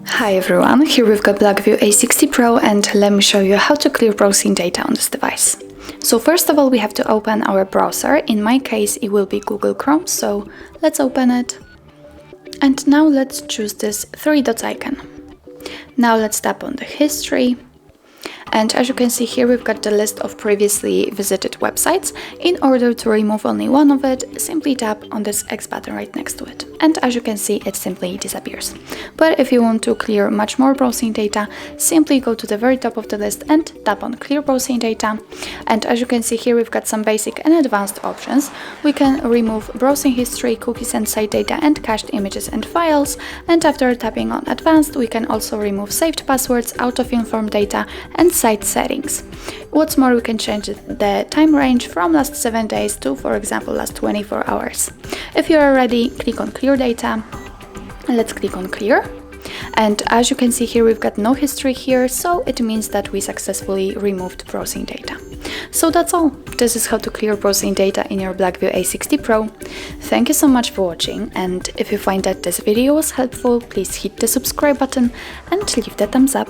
Hi everyone, here we've got BLACKVIEW A60 Pro and let me show you how to clear browsing data on this device. So first of all we have to open our browser. In my case it will be Google Chrome, so let's open it. And now let's choose this three dots icon. Now let's tap on the history. And as you can see here, we've got the list of previously visited websites. In order to remove only one of it, simply tap on this X button right next to it. And as you can see, it simply disappears. But if you want to clear much more browsing data, simply go to the very top of the list and tap on Clear Browsing Data. And as you can see here, we've got some basic and advanced options. We can remove browsing history, cookies and site data, and cached images and files. And after tapping on Advanced, we can also remove saved passwords, out-of-inform data, and site settings. What's more, we can change the time range from last 7 days to, for example, last 24 hours. If you are ready, click on Clear Data. Let's click on Clear. And as you can see here, we've got no history here, so it means that we successfully removed browsing data. So that's all. This is how to clear browsing data in your BLACKVIEW A60 Pro. Thank you so much for watching, and if you find that this video was helpful, please hit the subscribe button and leave the thumbs up.